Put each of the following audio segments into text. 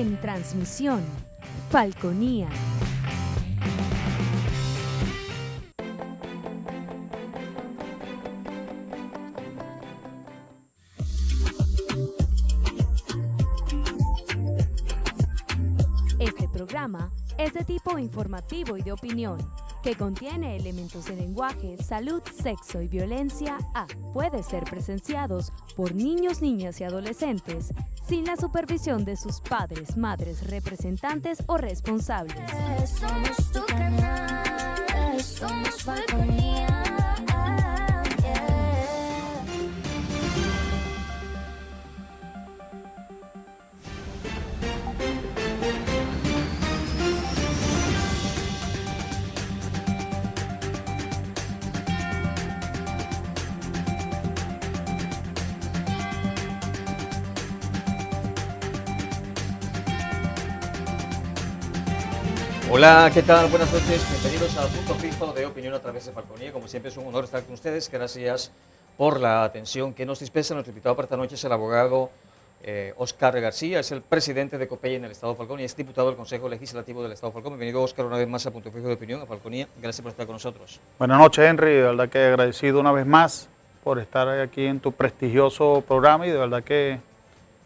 En transmisión, Falconía. Este programa es de tipo informativo y de opinión, que contiene elementos de lenguaje, salud, sexo y violencia puede ser presenciados por niños, niñas y adolescentes sin la supervisión de sus padres, madres, representantes o responsables. Somos tu canal, somos Falconía. Hola, ¿qué tal? Buenas noches, bienvenidos al Punto Fijo de Opinión a través de Falconía. Como siempre es un honor estar con ustedes, gracias por la atención que nos dispensa. Nuestro invitado para esta noche es el abogado Óscar García, es el presidente de COPEI en el Estado de Falcón y es diputado del Consejo Legislativo del Estado de Falcón. Bienvenido, Óscar, una vez más a Punto Fijo de Opinión a Falconía. Gracias por estar con nosotros. Buenas noches, Henry, de verdad que agradecido una vez más por estar aquí en tu prestigioso programa y de verdad que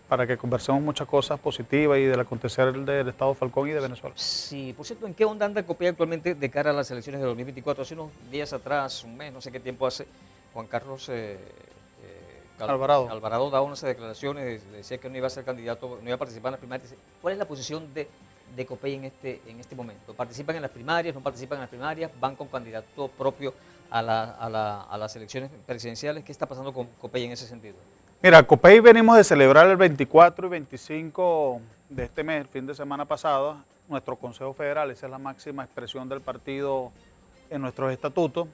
para que conversemos muchas cosas positivas y del acontecer del Estado de Falcón y de Venezuela. Sí, por cierto, ¿en qué onda anda COPEI actualmente de cara a las elecciones de 2024? Hace unos días atrás, un mes, no sé qué tiempo hace, Juan Carlos Alvarado daba unas declaraciones, decía que no iba a ser candidato, no iba a participar en las primarias. ¿Cuál es la posición de COPEI en este momento? ¿Participan en las primarias, no participan en las primarias, van con candidato propio a las elecciones presidenciales? ¿Qué está pasando con COPEI en ese sentido? Mira, COPEI venimos de celebrar el 24 y 25 de este mes, el fin de semana pasado, nuestro Consejo Federal. Esa es la máxima expresión del partido en nuestros estatutos.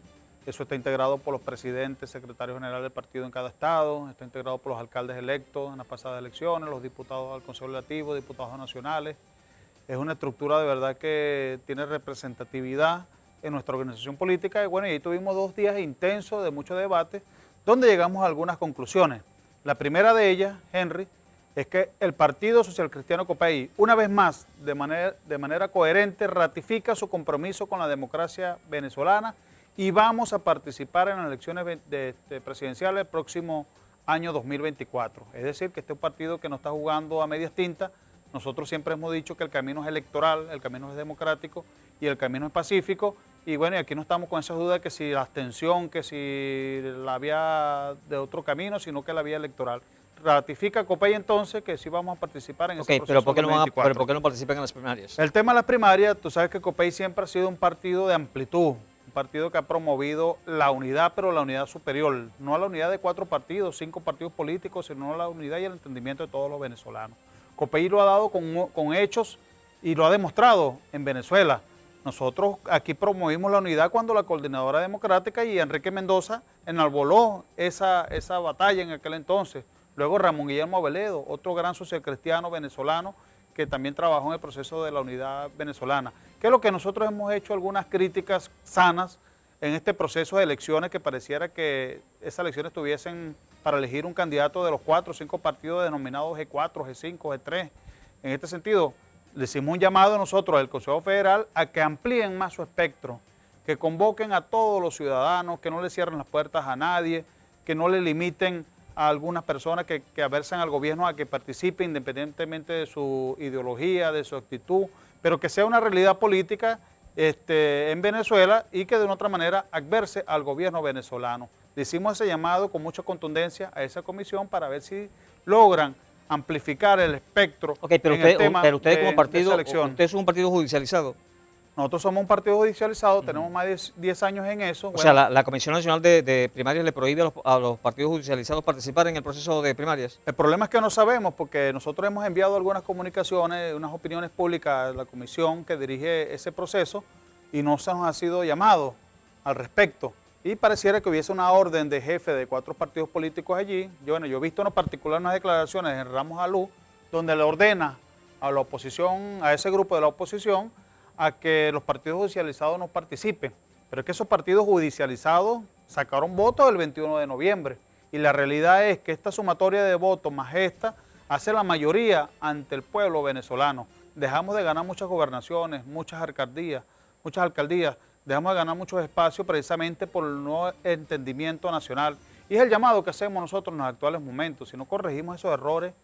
Eso está integrado por los presidentes, secretarios generales del partido en cada estado, está integrado por los alcaldes electos en las pasadas elecciones, los diputados al Consejo Legislativo, diputados nacionales. Es una estructura de verdad que tiene representatividad en nuestra organización política y bueno, y ahí tuvimos 2 días intensos de mucho debate, donde llegamos a algunas conclusiones. La primera de ellas, Henry, es que el Partido Social Cristiano COPEI, una vez más, de manera coherente, ratifica su compromiso con la democracia venezolana y vamos a participar en las elecciones presidenciales el próximo año 2024. Es decir, que este es un partido que no está jugando a medias tintas. Nosotros siempre hemos dicho que el camino es electoral, el camino es democrático y el camino es pacífico. Y bueno, y aquí no estamos con esa duda de que si la abstención, que si la vía de otro camino, sino que la vía electoral. Ratifica COPEI entonces que sí vamos a participar en ese proceso. Pero ¿por qué no participan en las primarias? El tema de las primarias, tú sabes que COPEI siempre ha sido un partido de amplitud, un partido que ha promovido la unidad, pero la unidad superior, no la unidad de 4 partidos, 5 partidos políticos, sino la unidad y el entendimiento de todos los venezolanos. COPEI lo ha dado con hechos y lo ha demostrado en Venezuela. Nosotros aquí promovimos la unidad cuando la Coordinadora Democrática y Enrique Mendoza enarboló esa batalla en aquel entonces. Luego Ramón Guillermo Veledo, otro gran socialcristiano venezolano que también trabajó en el proceso de la unidad venezolana. Que es lo que nosotros hemos hecho algunas críticas sanas en este proceso de elecciones, que pareciera que esas elecciones tuviesen para elegir un candidato de los 4 o 5 partidos denominados G4, G5, G3. En este sentido, le hicimos un llamado a nosotros del Consejo Federal a que amplíen más su espectro, que convoquen a todos los ciudadanos, que no le cierren las puertas a nadie, que no le limiten a algunas personas que aversan al gobierno a que participe independientemente de su ideología, de su actitud, pero que sea una realidad política en Venezuela y que de una otra manera adverse al gobierno venezolano. Le hicimos ese llamado con mucha contundencia a esa comisión para ver si logran amplificar el espectro pero en el tema ustedes como partido, ustedes son un partido judicializado. Nosotros somos un partido judicializado, tenemos más de 10 años en eso. O sea, la Comisión Nacional de Primarias le prohíbe a los partidos judicializados participar en el proceso de primarias. El problema es que no sabemos, porque nosotros hemos enviado algunas comunicaciones, unas opiniones públicas a la comisión que dirige ese proceso y no se nos ha sido llamado al respecto. Y pareciera que hubiese una orden de jefe de 4 partidos políticos allí. Yo he visto en particular unas declaraciones en Ramos Alú, donde le ordena a la oposición, a ese grupo de la oposición, a que los partidos judicializados no participen. Pero es que esos partidos judicializados sacaron votos el 21 de noviembre. Y la realidad es que esta sumatoria de votos más esta hace la mayoría ante el pueblo venezolano. Dejamos de ganar muchas gobernaciones, muchas alcaldías, dejamos de ganar muchos espacios precisamente por el no entendimiento nacional. Y es el llamado que hacemos nosotros en los actuales momentos. Si no corregimos esos errores,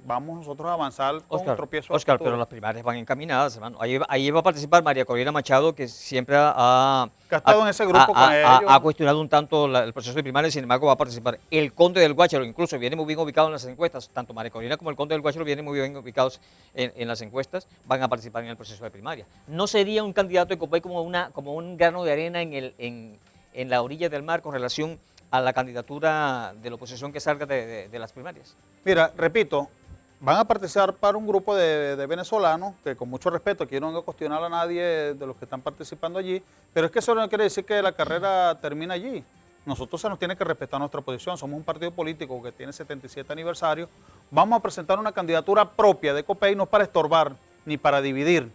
vamos nosotros a avanzar con tropiezo. Oscar, pero las primarias van encaminadas, hermano. Ahí va a participar María Corina Machado, que siempre ha estado en ese grupo con ellos. Ha cuestionado un tanto el proceso de primarias, sin embargo va a participar. El Conde del Guácharo incluso viene muy bien ubicado en las encuestas, tanto María Corina como el Conde del Guácharo vienen muy bien ubicados en las encuestas, van a participar en el proceso de primaria. ¿No sería un candidato de Copey como un grano de arena en la orilla del mar con relación a la candidatura de la oposición que salga de las primarias? Mira, repito, van a participar un grupo de venezolanos, que con mucho respeto, aquí no vengo a cuestionar a nadie de los que están participando allí, pero es que eso no quiere decir que la carrera termina allí. Nosotros se nos tiene que respetar nuestra posición, somos un partido político que tiene 77 aniversario, vamos a presentar una candidatura propia de Copey, no para estorbar ni para dividir.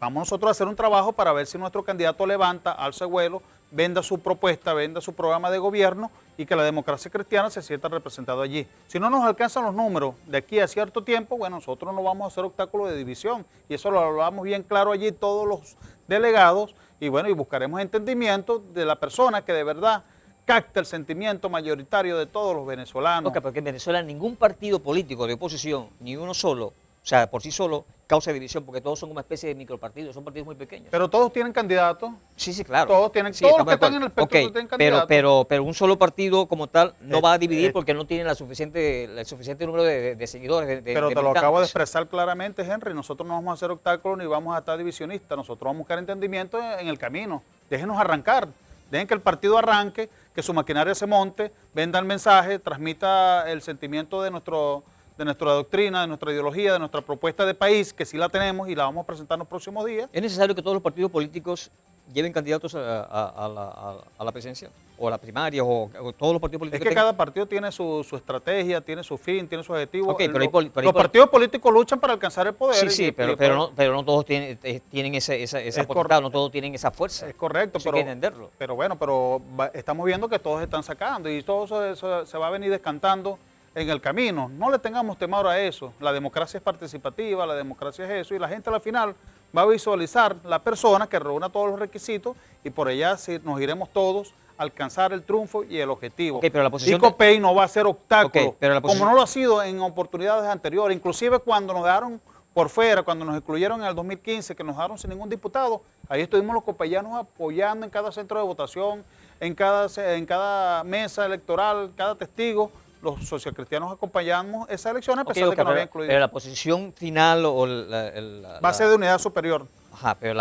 Vamos nosotros a hacer un trabajo para ver si nuestro candidato levanta, alza vuelo, venda su propuesta, venda su programa de gobierno y que la democracia cristiana se sienta representada allí. Si no nos alcanzan los números de aquí a cierto tiempo, bueno, nosotros no vamos a hacer obstáculo de división y eso lo hablamos bien claro allí todos los delegados y bueno, y buscaremos entendimiento de la persona que de verdad capta el sentimiento mayoritario de todos los venezolanos. Okay, porque en Venezuela ningún partido político de oposición, ni uno solo, o sea, por sí solo, causa división, porque todos son una especie de micropartidos, son partidos muy pequeños. Pero todos tienen candidatos. Sí, claro. Todos tienen, todos los que están en el espectro tienen candidatos. Pero un solo partido como tal no va a dividir porque no tiene el suficiente número de seguidores. Pero te lo acabo de expresar claramente, Henry, nosotros no vamos a hacer obstáculos ni vamos a estar divisionistas, nosotros vamos a buscar entendimiento en el camino. Déjenos arrancar, dejen que el partido arranque, que su maquinaria se monte, venda el mensaje, transmita el sentimiento de nuestra doctrina, de nuestra ideología, de nuestra propuesta de país, que sí la tenemos y la vamos a presentar en los próximos días. ¿Es necesario que todos los partidos políticos lleven candidatos a la presidencia? ¿O a la primaria? ¿O todos los partidos políticos? Es que cada partido tiene su estrategia, tiene su fin, tiene su objetivo. Okay, los partidos políticos luchan para alcanzar el poder. Sí, pero no todos tienen esa potestad, no todos tienen esa fuerza. Es correcto, pero hay que entenderlo. Pero estamos viendo que todos están sacando y todo eso se va a venir descantando en el camino. No le tengamos temor a eso. La democracia es participativa, la democracia es eso, y la gente al final va a visualizar la persona que reúna todos los requisitos y por ella nos iremos todos a alcanzar el triunfo y el objetivo. Okay, pero la posición y Copey no va a ser obstáculo, pero como no lo ha sido en oportunidades anteriores, inclusive cuando nos dejaron por fuera, cuando nos excluyeron en el 2015, que nos dejaron sin ningún diputado, ahí estuvimos los copeyanos apoyando en cada centro de votación, en cada mesa electoral, cada testigo. Los socialcristianos acompañamos esas elecciones a pesar de que no había incluido. Pero la posición final o va a ser de unidad superior. Ajá, pero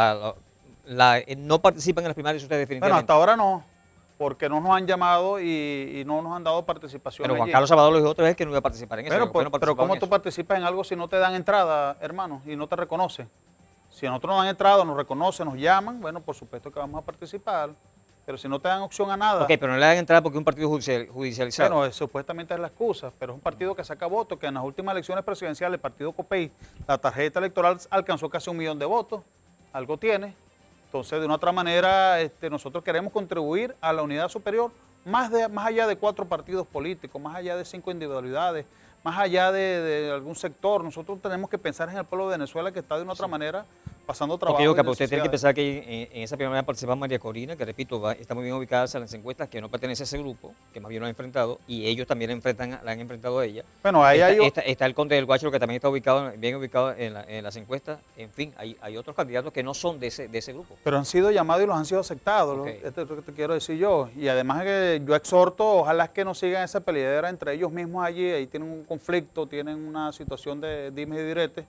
no participan en las primarias ustedes definitivamente. Bueno, hasta ahora no, porque no nos han llamado y no nos han dado participación. Pero Juan allí. Carlos Salvador lo dijo otra vez que no iba a participar en eso. Pero ¿cómo tú participas en algo si no te dan entrada, hermano, y no te reconocen? Si a nosotros nos dan entrada, nos reconocen, nos llaman, bueno, por supuesto que vamos a participar. Pero si no te dan opción a nada. Ok, pero no le dan entrada porque es un partido judicializado. Bueno, supuestamente es la excusa, pero es un partido que saca votos, que en las últimas elecciones presidenciales el partido Copey, la tarjeta electoral alcanzó casi 1 millón de votos, algo tiene. Entonces, de una otra manera, nosotros queremos contribuir a la unidad superior, más allá de 4 partidos políticos, más allá de 5 individualidades, más allá de algún sector. Nosotros tenemos que pensar en el pueblo de Venezuela que está de una otra manera pasando trabajo. Porque usted tiene que pensar que en esa primera participa María Corina, que repito, está muy bien ubicada en las encuestas, que no pertenece a ese grupo, que más bien lo han enfrentado, y ellos también la han enfrentado a ella. Bueno, ahí está el Conde del Guácharo, que también está bien ubicado en las encuestas. En fin, hay otros candidatos que no son de ese grupo. Pero han sido llamados y los han sido aceptados, Okay. Esto es lo que te quiero decir yo. Y además que yo exhorto, ojalá que no sigan esa peleadera entre ellos mismos allí, ahí tienen un conflicto, tienen una situación de dimes y diretes.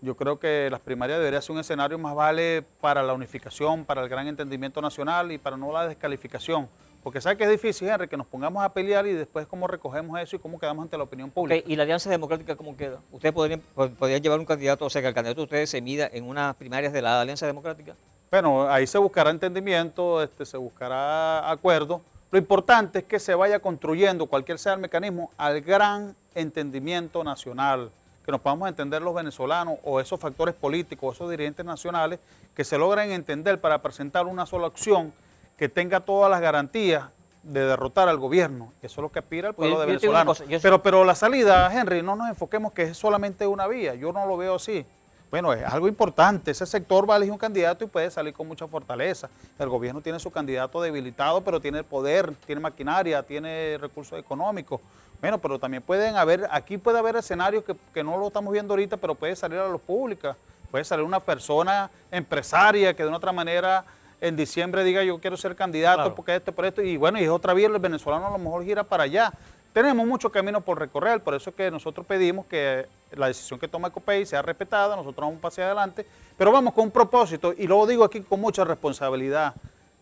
Yo creo que las primarias deberían ser un escenario más vale para la unificación, para el gran entendimiento nacional y para no la descalificación. Porque sabe que es difícil, Henry, que nos pongamos a pelear y después cómo recogemos eso y cómo quedamos ante la opinión pública. Okay, ¿y la Alianza Democrática cómo queda? ¿Ustedes podrían llevar un candidato, o sea, que el candidato de ustedes se mida en unas primarias de la Alianza Democrática? Bueno, ahí se buscará entendimiento, se buscará acuerdo. Lo importante es que se vaya construyendo, cualquier sea el mecanismo, al gran entendimiento nacional, que nos podamos entender los venezolanos o esos factores políticos, esos dirigentes nacionales, que se logren entender para presentar una sola opción que tenga todas las garantías de derrotar al gobierno. Eso es lo que aspira el pueblo Oye, de yo te digo una venezolano. cosa, Pero la salida, Henry, no nos enfoquemos que es solamente una vía. Yo no lo veo así. Bueno, es algo importante. Ese sector va a elegir un candidato y puede salir con mucha fortaleza. El gobierno tiene su candidato debilitado, pero tiene poder, tiene maquinaria, tiene recursos económicos. Bueno, pero también aquí puede haber escenarios que no lo estamos viendo ahorita, pero puede salir a la luz pública. Puede salir una persona empresaria que de una otra manera en diciembre diga yo quiero ser candidato Claro. porque por esto, y bueno, y es otra vía, el venezolano a lo mejor gira para allá. Tenemos mucho camino por recorrer, por eso es que nosotros pedimos que la decisión que toma Copey sea respetada, nosotros vamos hacia adelante, pero vamos con un propósito, y lo digo aquí con mucha responsabilidad.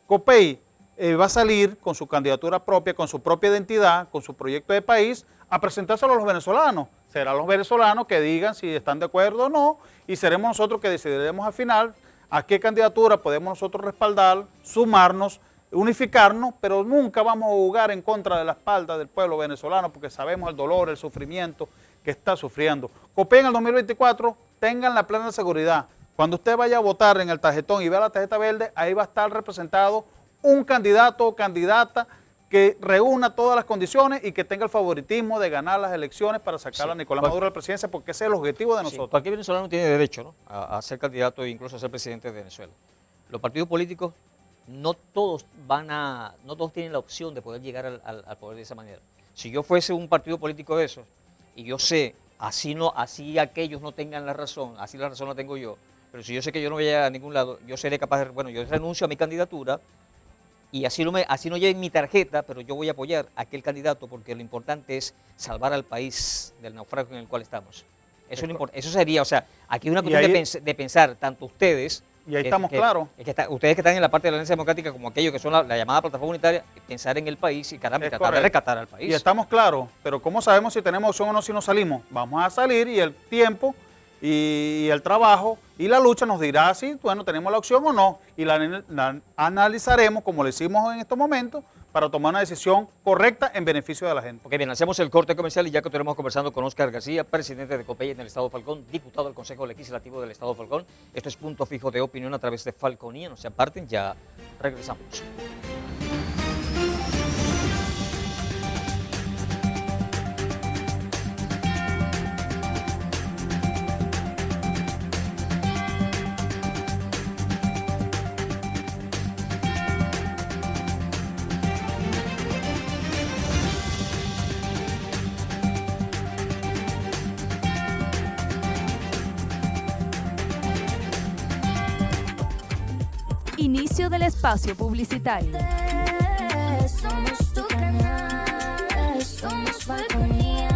Copey va a salir con su candidatura propia, con su propia identidad, con su proyecto de país, a presentárselo a los venezolanos. Serán los venezolanos que digan si están de acuerdo o no, y seremos nosotros que decidiremos al final a qué candidatura podemos nosotros respaldar, sumarnos, unificarnos, pero nunca vamos a jugar en contra de la espalda del pueblo venezolano porque sabemos el dolor, el sufrimiento que está sufriendo. Copey en el 2024, tengan la plena seguridad. Cuando usted vaya a votar en el tarjetón y vea la tarjeta verde, ahí va a estar representado un candidato o candidata que reúna todas las condiciones y que tenga el favoritismo de ganar las elecciones para sacar a Nicolás Maduro de la presidencia, porque ese es el objetivo de nosotros. Cualquier venezolano tiene derecho, ¿no?, a ser candidato e incluso a ser presidente de Venezuela. Los partidos políticos no todos tienen la opción de poder llegar al poder de esa manera. Si yo fuese un partido político de esos, y yo sé, así aquellos no tengan la razón, así la razón la tengo yo, pero si yo sé que yo no voy a llegar a ningún lado, yo seré capaz de, bueno, yo renuncio a mi candidatura, y así no lleven mi tarjeta, pero yo voy a apoyar a aquel candidato porque lo importante es salvar al país del naufragio en el cual estamos. Eso sería, o sea, aquí es una cuestión de pensar, tanto ustedes, y ahí estamos claros. Ustedes que están en la parte de la Alianza Democrática, como aquellos que son la llamada plataforma unitaria, pensar en el país y caramba, tratar de rescatar al país. Y estamos claros, pero ¿cómo sabemos si tenemos opción o no si nos salimos? Vamos a salir y el tiempo y el trabajo y la lucha nos dirá si, bueno, tenemos la opción o no, y la analizaremos como lo hicimos en estos momentos para tomar una decisión correcta en beneficio de la gente. Ok, bien, hacemos el corte comercial y ya que estaremos conversando con Óscar García, presidente de Copey en el Estado Falcón, diputado del Consejo Legislativo del Estado Falcón. Esto es Punto Fijo de Opinión a través de Falconía. No se aparten, ya regresamos. Inicio del espacio publicitario. Somos tu canal, somos Falconía.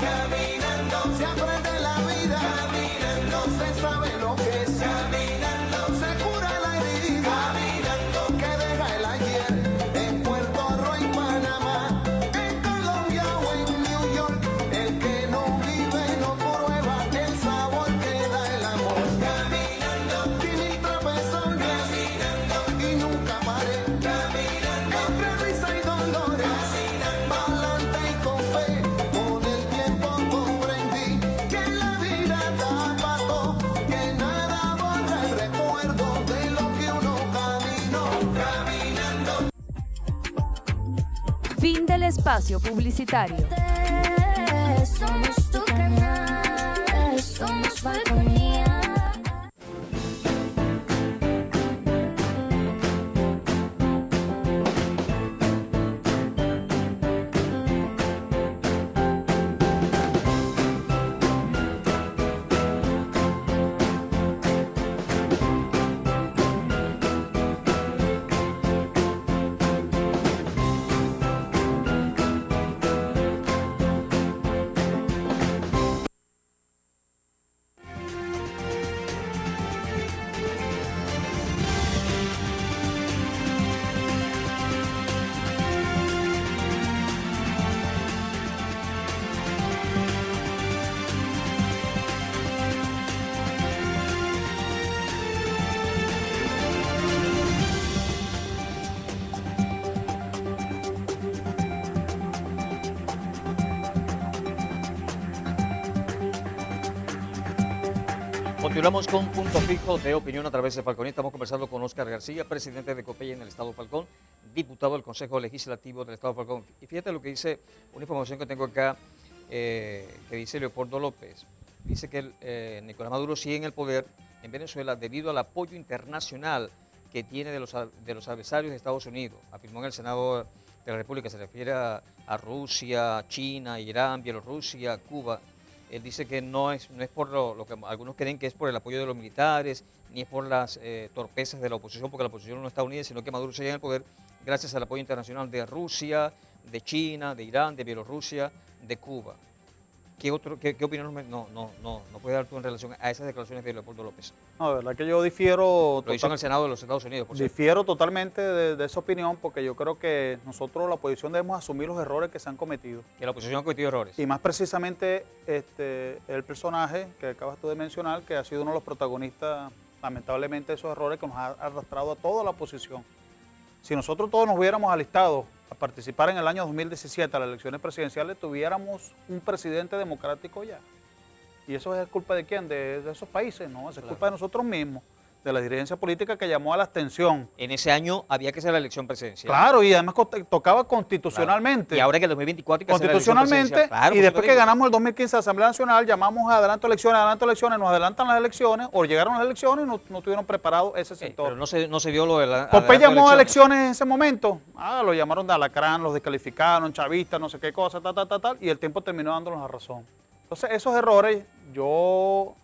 Caminando se aprende la vida, caminando se sabe lo que es, caminando se cura la herida, caminando que deja el ayer en Puerto Rico y Panamá, en Colombia o en New York. El que no vive no prueba el sabor que da el amor. Caminando, tiene trapezones, caminando y nunca paré, caminando entre risa y dolores, caminando pa'lante y con fe. Con el tiempo comprendí que la vida da pato, que nada borra el recuerdo de lo que uno caminó, caminando. Fin del espacio publicitario. Somos tu canal, somos Falconía. Continuamos con Punto Fijo de Opinión a través de Falcón. Estamos conversando con Óscar García, presidente de COPEI en el Estado Falcón, diputado del Consejo Legislativo del Estado Falcón. Y fíjate lo que dice, una información que tengo acá, que dice Leopoldo López. Dice que Nicolás Maduro sigue en el poder en Venezuela debido al apoyo internacional que tiene de los adversarios de Estados Unidos. Afirmó en el Senado de la República, se refiere a Rusia, China, Irán, Bielorrusia, Cuba. Él dice que no es por lo que algunos creen que es por el apoyo de los militares, ni es por las torpezas de la oposición, porque la oposición no está unida, sino que Maduro sigue en el poder gracias al apoyo internacional de Rusia, de China, de Irán, de Bielorrusia, de Cuba. ¿Qué opinión no puede dar tú en relación a esas declaraciones de Leopoldo López? No, de verdad que yo difiero. Lo hizo en el Senado de los Estados Unidos, por cierto. Difiero totalmente de esa opinión, porque yo creo que nosotros, la oposición, debemos asumir los errores que se han cometido. Que la oposición ha cometido errores. Y más precisamente el personaje que acabas tú de mencionar, que ha sido uno de los protagonistas, lamentablemente, de esos errores que nos ha arrastrado a toda la oposición. Si nosotros todos nos hubiéramos alistado a participar en el año 2017 a las elecciones presidenciales, tuviéramos un presidente democrático ya. ¿Y eso es culpa de quién? De esos países, ¿no? Es culpa de nosotros mismos, de la dirigencia política que llamó a la abstención. En ese año había que hacer la elección presidencial. Claro, y además tocaba constitucionalmente. Claro. Y ahora que el 2024 hay que hacer la elección constitucionalmente, presidencial. Claro, y después que ganamos el 2015 la Asamblea Nacional, llamamos a adelanto elecciones, nos adelantan las elecciones, o llegaron las elecciones y no tuvieron preparado ese sector. Pero no se vio lo de la... Popeye llamó a elecciones en ese momento. Lo llamaron de alacrán, los descalificaron, chavistas, no sé qué cosa, tal, y el tiempo terminó dándonos la razón. Entonces, esos errores, yo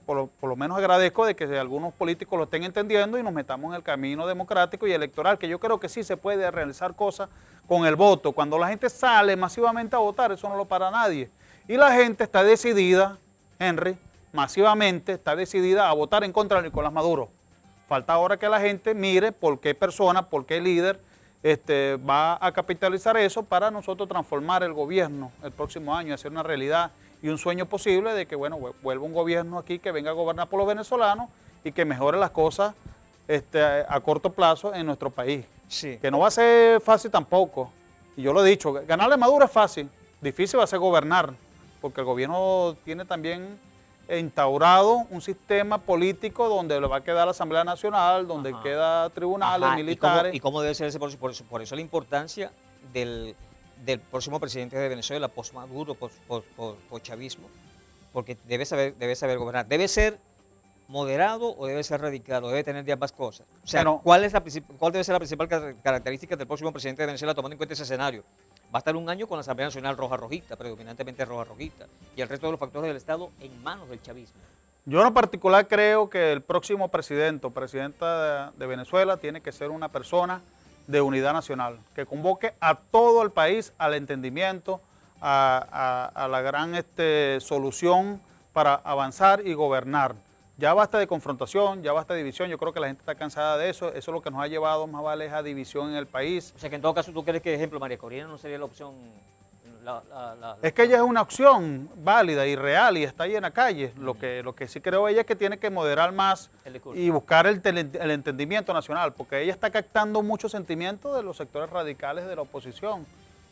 por lo menos agradezco de que algunos políticos lo estén entendiendo y nos metamos en el camino democrático y electoral, que yo creo que sí se puede realizar cosas con el voto. Cuando la gente sale masivamente a votar, eso no lo para nadie. Y la gente está decidida, Henry, masivamente está decidida a votar en contra de Nicolás Maduro. Falta ahora que la gente mire por qué persona, por qué líder va a capitalizar eso para nosotros transformar el gobierno el próximo año, hacer una realidad y un sueño posible de que, bueno, vuelva un gobierno aquí que venga a gobernar por los venezolanos y que mejore las cosas a corto plazo en nuestro país. Sí. Que no va a ser fácil tampoco. Y yo lo he dicho, ganarle a Maduro es fácil, difícil va a ser gobernar, porque el gobierno tiene también instaurado un sistema político donde le va a quedar la Asamblea Nacional, donde queda tribunales, militares. ¿Y cómo debe ser ese proceso? Por eso la importancia del próximo presidente de Venezuela, post-Maduro, post-chavismo, porque debe saber gobernar. ¿Debe ser moderado o debe ser radical o debe tener de ambas cosas? O sea, ¿cuál debe ser la principal característica del próximo presidente de Venezuela tomando en cuenta ese escenario? Va a estar un año con la Asamblea Nacional roja-rojista, predominantemente roja-rojista, y el resto de los factores del Estado en manos del chavismo. Yo en particular creo que el próximo presidente o presidenta de Venezuela tiene que ser una persona de unidad nacional, que convoque a todo el país al entendimiento, a la gran solución para avanzar y gobernar. Ya basta de confrontación, ya basta de división, yo creo que la gente está cansada de eso, eso es lo que nos ha llevado más vale a división en el país. O sea que en todo caso tú crees que, ejemplo, María Corina no sería la opción... Es que ella es una opción válida y real y está ahí en la calle. Lo que sí creo ella es que tiene que moderar más y buscar el entendimiento nacional, porque ella está captando muchos sentimientos de los sectores radicales de la oposición.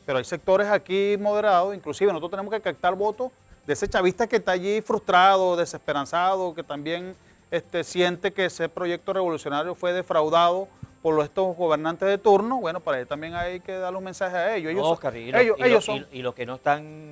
Pero hay sectores aquí moderados, inclusive nosotros tenemos que captar votos de ese chavista que está allí frustrado, desesperanzado, que también siente que ese proyecto revolucionario fue defraudado por estos gobernantes de turno. Bueno, para ellos también hay que darle un mensaje a ellos. Y los que no están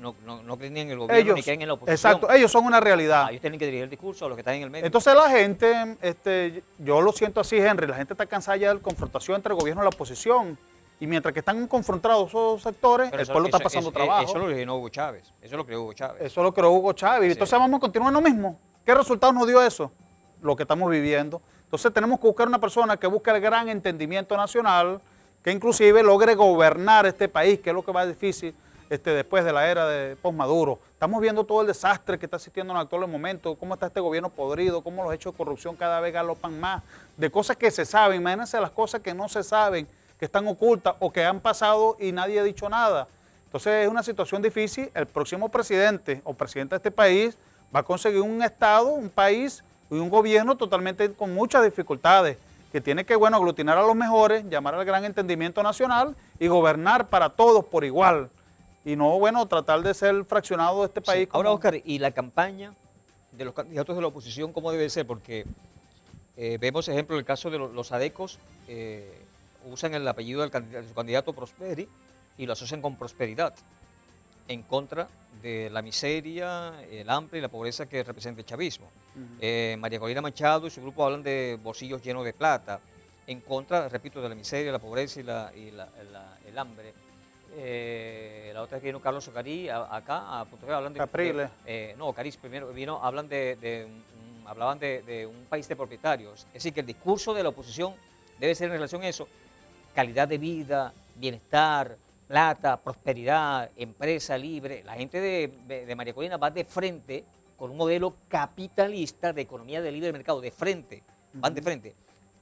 no creen ni en el gobierno ni creen en la oposición. Exacto, ellos son una realidad. Ellos tienen que dirigir el discurso a los que están en el medio. Entonces la gente, yo lo siento así, Henry, la gente está cansada ya de la confrontación entre el gobierno y la oposición. Y mientras que están confrontados esos sectores, el pueblo está pasando trabajo. Eso lo originó Hugo Chávez. Eso lo creó Hugo Chávez. Eso lo creó Hugo Chávez. Sí. Entonces vamos a continuar lo mismo. ¿Qué resultados nos dio eso? Lo que estamos viviendo. Entonces tenemos que buscar una persona que busque el gran entendimiento nacional, que inclusive logre gobernar este país, que es lo que va difícil después de la era de post-Maduro. Estamos viendo todo el desastre que está existiendo en el actual momento, cómo está este gobierno podrido, cómo los hechos de corrupción cada vez galopan más, de cosas que se saben. Imagínense las cosas que no se saben, que están ocultas o que han pasado y nadie ha dicho nada. Entonces es una situación difícil. El próximo presidente o presidenta de este país va a conseguir un Estado, un país y un gobierno totalmente con muchas dificultades, que tiene que, aglutinar a los mejores, llamar al gran entendimiento nacional y gobernar para todos por igual. Y no, tratar de ser fraccionado de este país. Sí. Ahora, Óscar, ¿y la campaña de los candidatos de la oposición cómo debe ser, porque vemos, ejemplo, el caso de los adecos, usan el apellido de su candidato Prosperi y lo asocian con prosperidad, en contra de la miseria, el hambre y la pobreza que representa el chavismo. María Corina Machado y su grupo hablan de bolsillos llenos de plata, en contra, repito, de la miseria, la pobreza y el hambre. La otra que vino Carlos Ocarí acá a Punto Fijo, hablan de... Capriles. No, Ocarí primero vino, hablan hablaban de un país de propietarios. Es decir, que el discurso de la oposición debe ser en relación a eso: calidad de vida, bienestar, plata, prosperidad, empresa libre. La gente de María Corina va de frente con un modelo capitalista de economía de libre mercado, de frente, van de frente.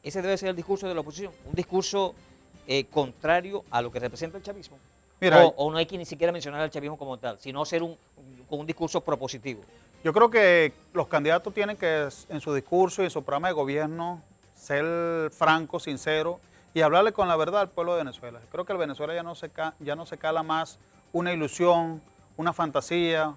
Ese debe ser el discurso de la oposición, un discurso contrario a lo que representa el chavismo. Mira, O no hay que ni siquiera mencionar al chavismo como tal, sino ser con un discurso propositivo. yo creo que los candidatos tienen que, en su discurso y en su programa de gobierno, ser francos, sinceros y hablarle con la verdad al pueblo de Venezuela. Creo que el Venezuela ya no se cala más una ilusión, una fantasía,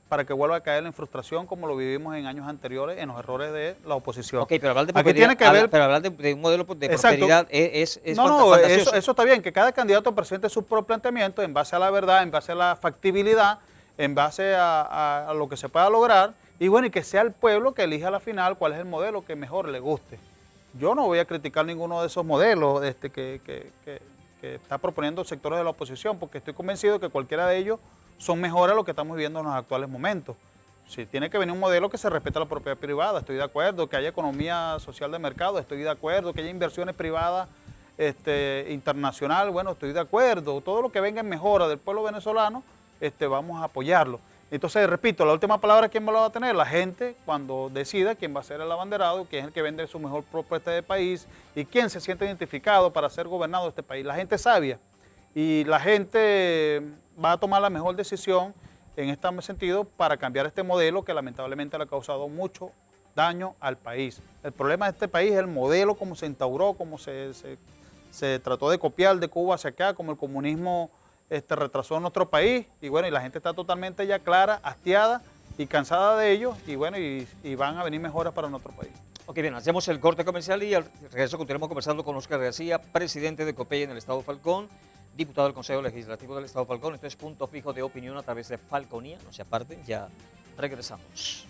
para que vuelva a caer en frustración como lo vivimos en años anteriores en los errores de la oposición. Ok, pero hablar de Aquí prosperidad, tiene que ver, pero hablar de un modelo de Exacto. prosperidad es no, fantasioso. eso está bien, que cada candidato presente su propio planteamiento en base a la verdad, en base a la factibilidad, en base a lo que se pueda lograr, y bueno, y que sea el pueblo que elija a la final cuál es el modelo que mejor le guste. Yo no voy a criticar ninguno de esos modelos que está proponiendo sectores de la oposición, porque estoy convencido de que cualquiera de ellos son mejores a lo que estamos viviendo en los actuales momentos. Si tiene que venir un modelo que se respete la propiedad privada, estoy de acuerdo, que haya economía social de mercado, estoy de acuerdo, que haya inversiones privadas internacional, bueno, estoy de acuerdo, todo lo que venga en mejora del pueblo venezolano, vamos a apoyarlo. Entonces, repito, la última palabra, ¿quién va a tener? La gente, cuando decida quién va a ser el abanderado, quién es el que vende su mejor propuesta de país y quién se siente identificado para ser gobernado de este país. La gente sabia y la gente va a tomar la mejor decisión en este sentido para cambiar este modelo que lamentablemente le ha causado mucho daño al país. El problema de este país es el modelo como se instauró, como se trató de copiar de Cuba hacia acá, como el comunismo retrasó en nuestro país, y bueno, y la gente está totalmente ya clara, hastiada y cansada de ello, y bueno, y van a venir mejoras para nuestro país. Ok, bien, hacemos el corte comercial y al regreso continuamos conversando con Óscar García, presidente de COPEI en el Estado Falcón, diputado del Consejo Legislativo del Estado Falcón. Esto es Punto Fijo de Opinión a través de Falconía. No se aparten, ya regresamos.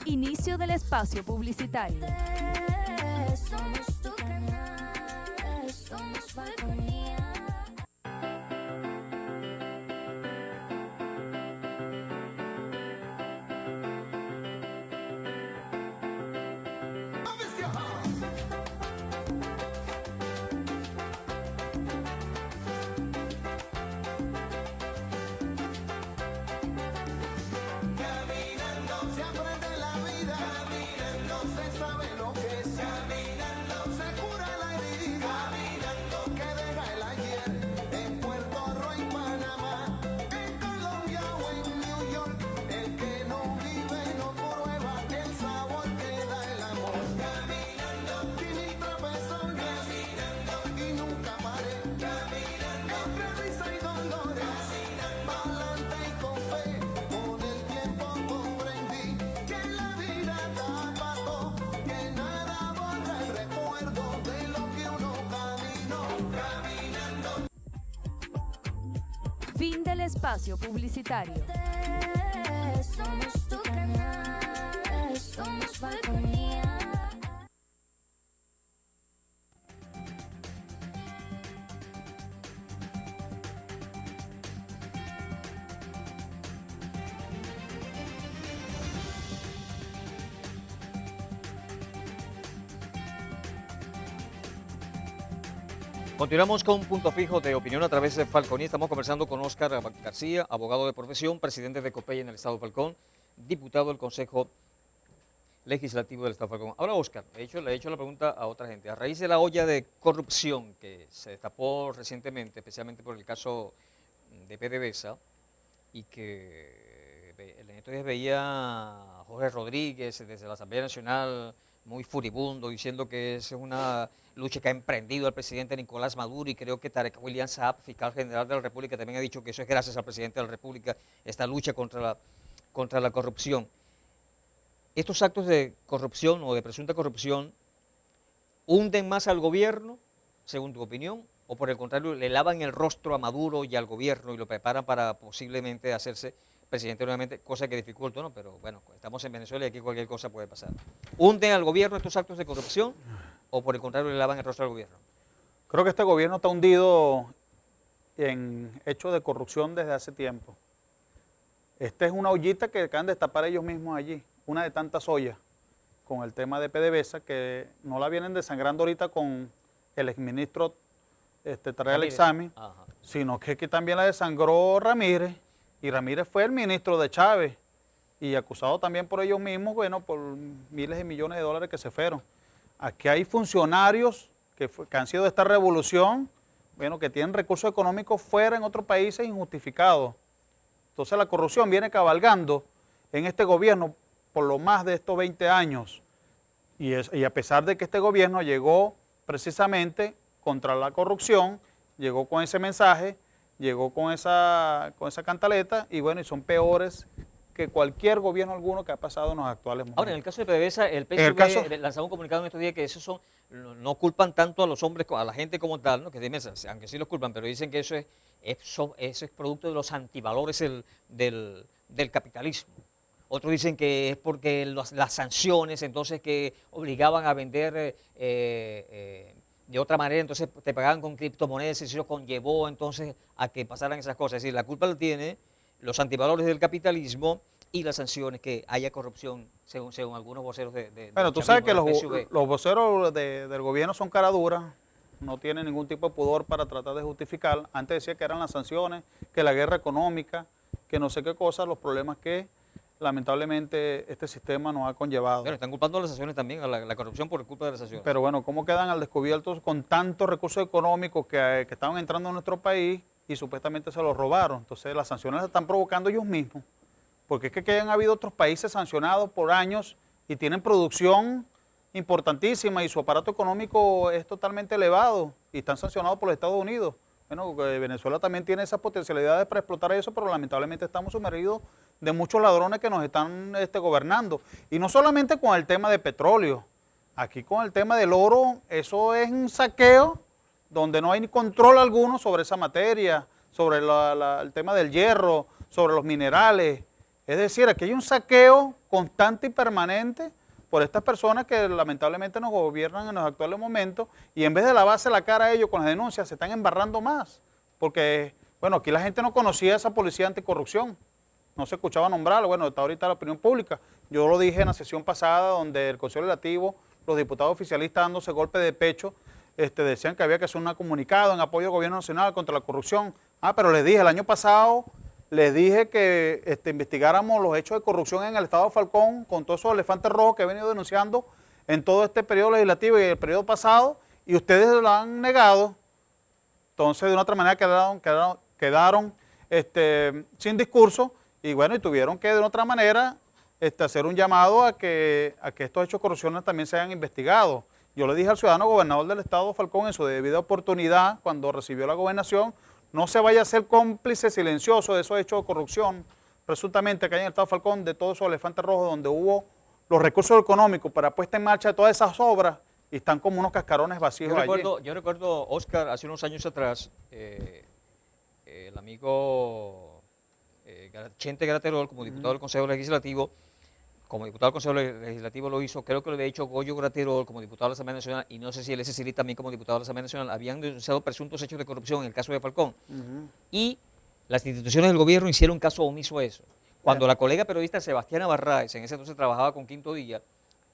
Inicio del espacio publicitario. Somos tu canal, somos Falconía. Caminando se aprende la vida, caminando se sabe lo que es, caminando Fin del espacio publicitario. Somos tu canal, somos Falconía. Continuamos con Punto Fijo de Opinión a través de Falconía. Estamos conversando con Óscar García, abogado de profesión, presidente de COPEI en el Estado de Falcón, diputado del Consejo Legislativo del Estado de Falcón. Ahora, Óscar, le he hecho la pregunta a otra gente. A raíz de la olla de corrupción que se destapó recientemente, especialmente por el caso de PDVSA, y que en estos días veía a Jorge Rodríguez desde la Asamblea Nacional muy furibundo, diciendo que esa es una lucha que ha emprendido el presidente Nicolás Maduro, y creo que Tarek William Saab, fiscal general de la República, también ha dicho que eso es gracias al presidente de la República, esta lucha contra la corrupción. Estos actos de corrupción o de presunta corrupción hunden más al gobierno, según tu opinión, o por el contrario, le lavan el rostro a Maduro y al gobierno y lo preparan para posiblemente hacerse presidente nuevamente, cosa que dificulta, ¿no? Pero bueno, estamos en Venezuela y aquí cualquier cosa puede pasar. ¿Hunden al gobierno estos actos de corrupción o por el contrario le lavan el rostro al gobierno? Creo que este gobierno está hundido en hechos de corrupción desde hace tiempo. Esta es una ollita que acaban de destapar ellos mismos allí, una de tantas ollas, con el tema de PDVSA, que no la vienen desangrando ahorita con el exministro Tarek El Examen, sino que también la desangró Ramírez, y Ramírez fue el ministro de Chávez, y acusado también por ellos mismos, bueno, por miles de millones de dólares que se fueron. Aquí hay funcionarios que han sido de esta revolución, bueno, que tienen recursos económicos fuera en otros países injustificados. Entonces la corrupción viene cabalgando en este gobierno por lo más de estos 20 años. Y a pesar de que este gobierno llegó precisamente contra la corrupción, llegó con ese mensaje, llegó con esa cantaleta, y bueno, y son peores que cualquier gobierno alguno que ha pasado en los actuales momentos. Ahora, en el caso de PDVSA, el PSV lanzó un comunicado en estos días que esos no culpan tanto a los hombres, a la gente como tal, ¿no? Que dime, aunque sí los culpan, pero dicen que eso es producto de los antivalores del capitalismo. Otros dicen que es porque las sanciones, entonces, que obligaban a vender de otra manera, entonces te pagaban con criptomonedas, y eso conllevó entonces a que pasaran esas cosas. Es decir, la culpa la tiene los antivalores del capitalismo y las sanciones, que haya corrupción, según algunos voceros Bueno, tú sabes que los voceros del gobierno son cara dura, no tienen ningún tipo de pudor para tratar de justificar. Antes decía que eran las sanciones, que la guerra económica, que no sé qué cosa, los problemas que lamentablemente este sistema nos ha conllevado. Bueno, están culpando a las sanciones también, a la corrupción por culpa de las sanciones. Pero bueno, ¿cómo quedan al descubierto con tantos recursos económicos que estaban entrando a nuestro país y supuestamente se los robaron? Entonces las sanciones las están provocando ellos mismos, porque es que han habido otros países sancionados por años y tienen producción importantísima y su aparato económico es totalmente elevado y están sancionados por los Estados Unidos. Bueno, Venezuela también tiene esas potencialidades para explotar eso, pero lamentablemente estamos sumergidos de muchos ladrones que nos están gobernando. Y no solamente con el tema de petróleo, aquí con el tema del oro, eso es un saqueo donde no hay ni control alguno sobre esa materia, sobre el tema del hierro, sobre los minerales. Es decir, aquí hay un saqueo constante y permanente por estas personas que lamentablemente nos gobiernan en los actuales momentos, y en vez de lavarse la cara a ellos con las denuncias, se están embarrando más. Porque, bueno, aquí la gente no conocía a esa policía anticorrupción, no se escuchaba nombrarlo. Bueno, está ahorita la opinión pública. Yo lo dije en la sesión pasada, donde el Consejo Legislativo, los diputados oficialistas dándose golpe de pecho, decían que había que hacer un comunicado en apoyo al gobierno nacional contra la corrupción. Pero les dije, el año pasado, les dije que investigáramos los hechos de corrupción en el estado de Falcón con todos esos elefantes rojos que he venido denunciando en todo este periodo legislativo y el periodo pasado, y ustedes lo han negado. Entonces, de una otra manera quedaron sin discurso, y bueno, y tuvieron que de una otra manera hacer un llamado a que estos hechos de corrupción también sean investigados. Yo le dije al ciudadano gobernador del estado de Falcón en su debida oportunidad, cuando recibió la gobernación, no se vaya a ser cómplice silencioso de esos hechos de corrupción, presuntamente que hay en el estado de Falcón, de todos esos elefantes rojos donde hubo los recursos económicos para puesta en marcha de todas esas obras, y están como unos cascarones vacíos allí. Yo recuerdo, Óscar, hace unos años atrás, el amigo Chente Graterol, como diputado del Consejo Legislativo, como diputado del Consejo Legislativo lo hizo, creo que lo había hecho Goyo Graterol como diputado de la Asamblea Nacional, y no sé si el SCCLI también como diputado de la Asamblea Nacional, habían denunciado presuntos hechos de corrupción en el caso de Falcón. Y las instituciones del gobierno hicieron caso omiso a eso. Cuando la colega periodista Sebastiana Barraez, en ese entonces trabajaba con Quinto Día,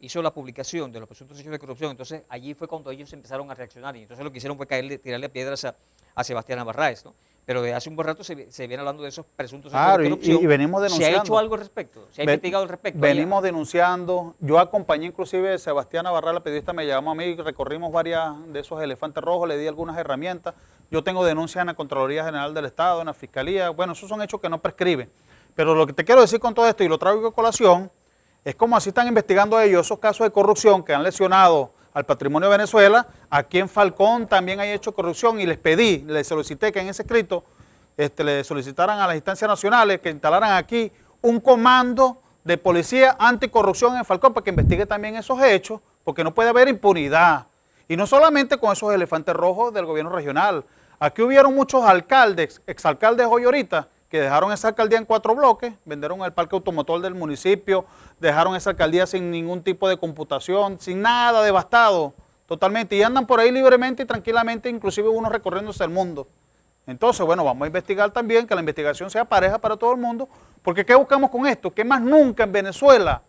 hizo la publicación de los presuntos hechos de corrupción, entonces allí fue cuando ellos empezaron a reaccionar, y entonces lo que hicieron fue tirarle piedras a Sebastiana Barraez, ¿no? Pero de hace un buen rato se viene hablando de esos presuntos hechos de corrupción. Y venimos denunciando. ¿Se ha hecho algo al respecto? ¿Se ha investigado al respecto? Venimos denunciando. Yo acompañé inclusive a Sebastiana Barraez, la periodista, me llamó a mí, recorrimos varias de esos elefantes rojos, le di algunas herramientas. Yo tengo denuncias en la Contraloría General del Estado, en la Fiscalía. Bueno, esos son hechos que no prescriben. Pero lo que te quiero decir con todo esto, y lo traigo a colación, es como así están investigando ellos esos casos de corrupción que han lesionado al patrimonio de Venezuela. Aquí en Falcón también hay hecho corrupción, y les pedí, les solicité que en ese escrito le solicitaran a las instancias nacionales que instalaran aquí un comando de policía anticorrupción en Falcón para que investigue también esos hechos, porque no puede haber impunidad. Y no solamente con esos elefantes rojos del gobierno regional. Aquí hubieron muchos alcaldes, exalcaldes hoy ahorita, que dejaron esa alcaldía en 4 bloques, vendieron el parque automotor del municipio, dejaron esa alcaldía sin ningún tipo de computación, sin nada, devastado totalmente, y andan por ahí libremente y tranquilamente, inclusive unos recorriéndose el mundo. Entonces, bueno, vamos a investigar también, que la investigación sea pareja para todo el mundo, porque ¿qué buscamos con esto? Que más nunca en Venezuela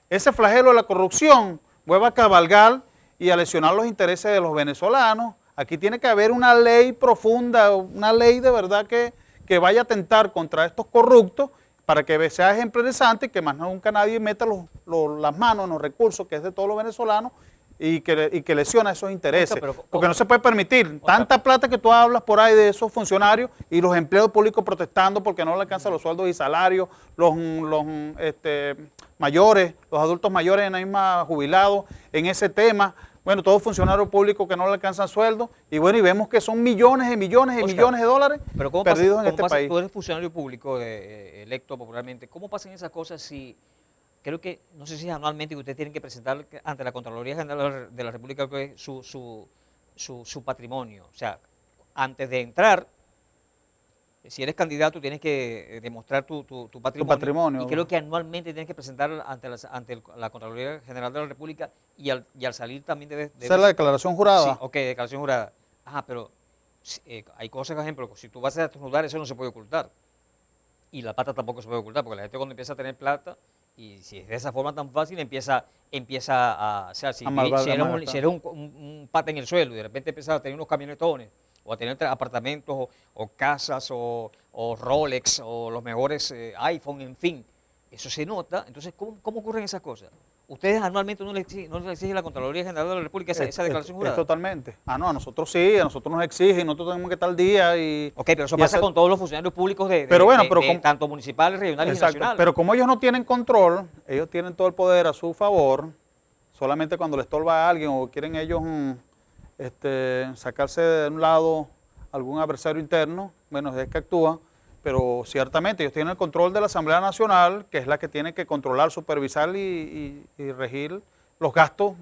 ese flagelo de la corrupción vuelva a cabalgar y a lesionar los intereses de los venezolanos. Aquí tiene que haber una ley profunda, una ley de verdad que vaya a atentar contra estos corruptos, para que sea ejemplarizante y que más nunca nadie meta las manos en los recursos que es de todos los venezolanos y que lesiona esos intereses. Porque no se puede permitir tanta plata que tú hablas por ahí de esos funcionarios y los empleados públicos protestando porque no le alcanzan los sueldos y salarios, los mayores, los adultos mayores en la misma jubilados en ese tema. Bueno, todos funcionarios públicos que no le alcanzan sueldo, y bueno, y vemos que son millones y millones y millones de dólares perdidos en este país. Tú eres funcionario público electo popularmente, ¿cómo pasan esas cosas si, creo que, no sé si es anualmente que ustedes tienen que presentar ante la Contraloría General de la República su patrimonio? O sea, antes de entrar, si eres candidato tienes que demostrar tu patrimonio, y creo que anualmente tienes que presentar ante la Contraloría General de la República, y al salir también debes... ¿Esa es la declaración jurada? Sí, ok, declaración jurada. Ajá, pero hay cosas, por ejemplo, si tú vas a estornudar, eso no se puede ocultar, y la plata tampoco se puede ocultar, porque la gente cuando empieza a tener plata, y si es de esa forma tan fácil, empieza a... O sea, si eres un pata en el suelo y de repente empiezas a tener unos camionetones, o a tener apartamentos o casas o Rolex o los mejores iPhone, en fin, eso se nota. Entonces, ¿cómo ocurren esas cosas? ¿Ustedes anualmente no le exigen a la Contraloría General de la República esa declaración jurada? Totalmente. No, a nosotros sí, a nosotros nos exigen, nosotros tenemos que estar al día. Ok, pero eso pasa con todos los funcionarios públicos tanto municipales, regionales y nacionales. Pero como ellos no tienen control, ellos tienen todo el poder a su favor, solamente cuando les estorba a alguien o quieren ellos sacarse de un lado algún adversario interno, bueno, es que actúan, pero ciertamente ellos tienen el control de la Asamblea Nacional, que es la que tiene que controlar, supervisar y regir los gastos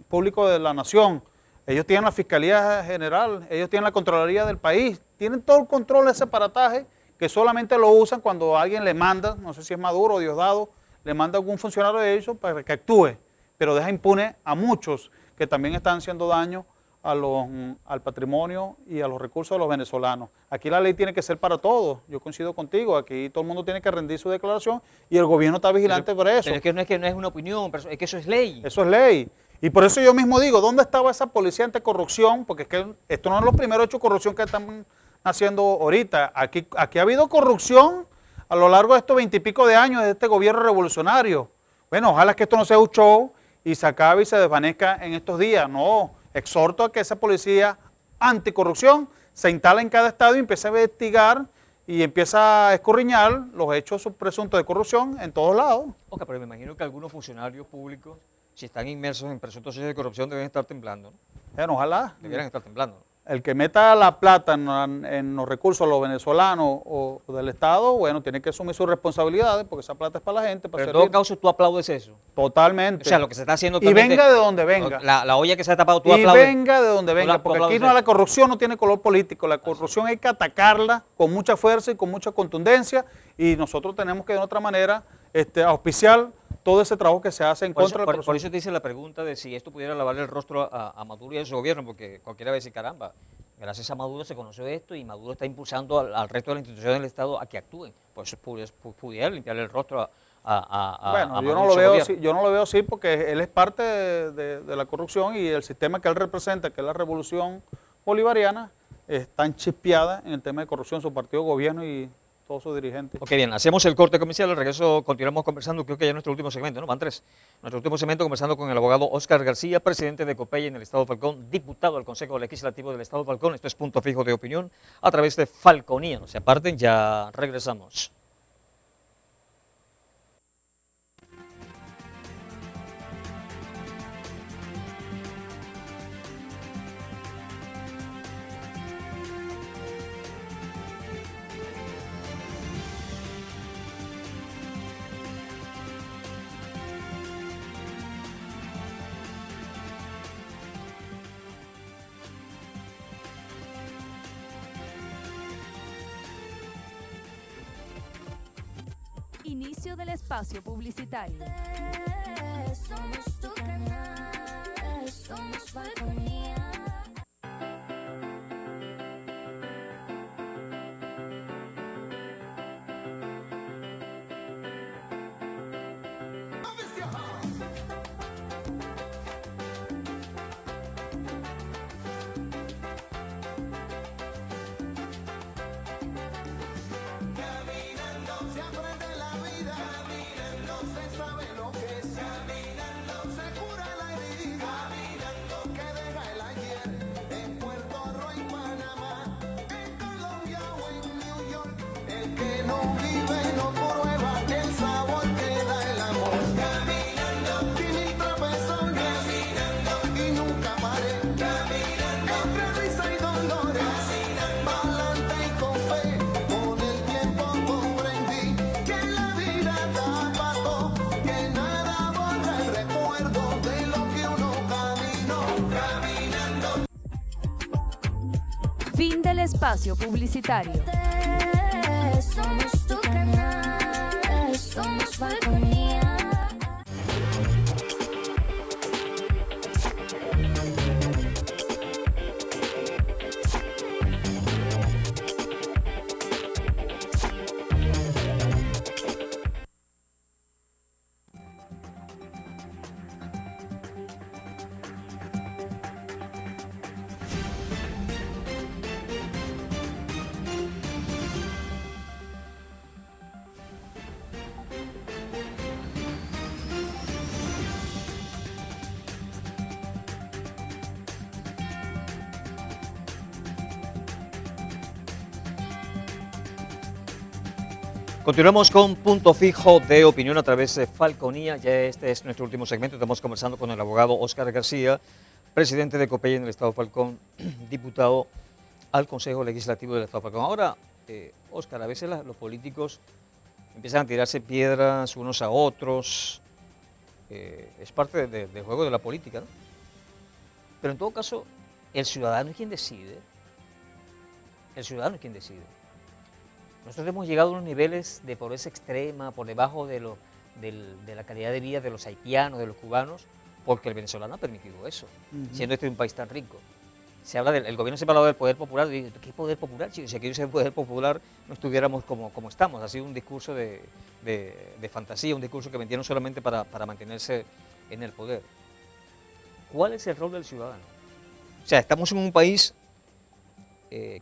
públicos de la nación. Ellos tienen la Fiscalía General, ellos tienen la Contraloría del país, tienen todo el control de ese aparataje, que solamente lo usan cuando alguien le manda, no sé si es Maduro o Diosdado, le manda a algún funcionario de ellos para que actúe, pero deja impune a muchos que también están haciendo daño al patrimonio y a los recursos de los venezolanos. Aquí la ley tiene que ser para todos, yo coincido contigo, aquí todo el mundo tiene que rendir su declaración y el gobierno está vigilante por eso. Pero es que no es una opinión, es que eso es ley. Eso es ley. Y por eso yo mismo digo, ¿dónde estaba esa policía anticorrupción? Porque es que esto no es los primeros hechos de corrupción que están haciendo ahorita. Aquí ha habido corrupción a lo largo de estos 20 y pico de años de este gobierno revolucionario. Bueno, ojalá que esto no sea un show y se acabe y se desvanezca en estos días. No, exhorto a que esa policía anticorrupción se instale en cada estado y empiece a investigar y empieza a escurriñar los hechos presuntos de corrupción en todos lados. Ok, pero me imagino que algunos funcionarios públicos, si están inmersos en presuntos hechos de corrupción, deben estar temblando, ¿no? Bueno, ojalá. Debieran estar temblando. El que meta la plata en los recursos de los venezolanos o del Estado, bueno, tiene que asumir sus responsabilidades porque esa plata es para la gente, para Pero en todo servir. caso tú aplaudes eso. Totalmente. O sea, lo que se está haciendo Y también venga de donde venga. La olla que se ha tapado, tú Y aplaudes. venga de donde venga, tú porque aquí aplaudes no, eso. la corrupción no tiene color político, la corrupción hay que atacarla con mucha fuerza y con mucha contundencia, y nosotros tenemos que de otra manera auspiciar todo ese trabajo que se hace en Por contra eso, de la por corrupción. eso te hice la pregunta de si esto pudiera lavarle el rostro a Maduro y a su gobierno, porque cualquiera va a decir, caramba, gracias a Maduro se conoció esto y Maduro está impulsando al resto de las instituciones del Estado a que actúen. Por eso pudiera limpiarle el rostro a Bueno, a yo Maduro no y lo su veo gobierno. así, yo no lo veo así porque él es parte de la corrupción y el sistema que él representa, que es la revolución bolivariana, está enchispiada en el tema de corrupción, su partido de gobierno y todos sus dirigentes. Ok, bien, hacemos el corte comercial, al regreso continuamos conversando, creo que ya es nuestro último segmento, ¿no? Van tres. Nuestro último segmento conversando con el abogado Óscar García, presidente de Copey en el Estado de Falcón, diputado al Consejo Legislativo del Estado de Falcón. Esto es Punto Fijo de Opinión a través de Falconía. No se aparten, ya regresamos. Inicio del espacio publicitario. Somos tu canal, somos Falconía. Caminando se aprende la vida, caminando se sabe lo que es, caminando se cura la herida, caminando que deja el ayer, en Puerto Rico y Panamá, en Colombia o en New York, el que no vive no prueba el sabor que da el amor, caminando, y mil trapezones, caminando, y nunca paré, caminando, entre risa y dolores, caminando, pa'lante y con fe, con el tiempo comprendí que la vida da pato, que nada borra el recuerdo de lo que uno caminó, caminando. Fin del espacio publicitario. Somos tu canal, somos Falconía. Continuamos con Punto Fijo de Opinión a través de Falconía. Ya este es nuestro último segmento. Estamos conversando con el abogado Óscar García, presidente de Copey en el Estado de Falcón, diputado al Consejo Legislativo del Estado de Falcón. Ahora, Óscar, a veces los políticos empiezan a tirarse piedras unos a otros. Es parte del juego de la política, ¿no? Pero en todo caso, el ciudadano es quien decide. El ciudadano es quien decide. Nosotros hemos llegado a unos niveles de pobreza extrema, por debajo de la calidad de vida de los haitianos, de los cubanos, porque el venezolano ha permitido eso, siendo este un país tan rico. Se habla el gobierno siempre ha hablado del poder popular, y digo, ¿qué poder popular, chicos? Si aquí hubiese poder popular no estuviéramos como estamos. Ha sido un discurso de fantasía, un discurso que vendieron solamente para mantenerse en el poder. ¿Cuál es el rol del ciudadano? O sea, estamos en un país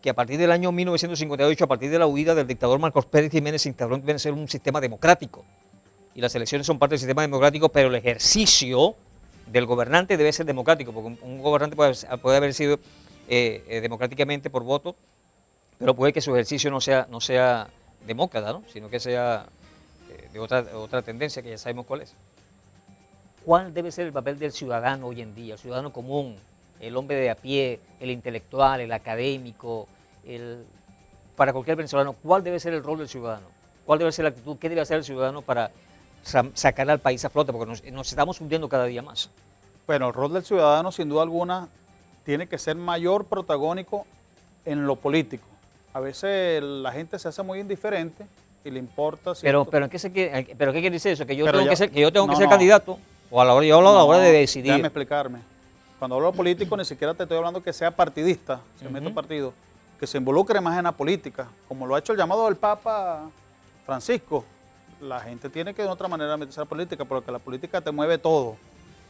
que a partir del año 1958, a partir de la huida del dictador Marcos Pérez Jiménez, se instauró en Venezuela un sistema democrático. Y las elecciones son parte del sistema democrático, pero el ejercicio del gobernante debe ser democrático, porque un gobernante puede haber sido democráticamente por voto, pero puede que su ejercicio no sea demócrata, ¿no? Sino que sea de otra tendencia, que ya sabemos cuál es. ¿Cuál debe ser el papel del ciudadano hoy en día, el ciudadano común, el hombre de a pie, el intelectual, el académico, para cualquier venezolano, ¿cuál debe ser el rol del ciudadano? ¿Cuál debe ser la actitud? ¿Qué debe hacer el ciudadano para sacar al país a flote? Porque nos estamos hundiendo cada día más. Bueno, el rol del ciudadano, sin duda alguna, tiene que ser mayor protagónico en lo político. A veces la gente se hace muy indiferente y le importa... Pero ¿qué quiere decir eso? ¿Que yo Pero tengo ya- que ser, que yo tengo que no, ser no. candidato? ¿O a la hora, yo hablo a la hora de decidir? Déjame explicarme. Cuando hablo de político, ni siquiera te estoy hablando que sea partidista, se mete un partido, que se involucre más en la política, como lo ha hecho el llamado del Papa Francisco. La gente tiene que de otra manera meterse a la política, porque la política te mueve todo.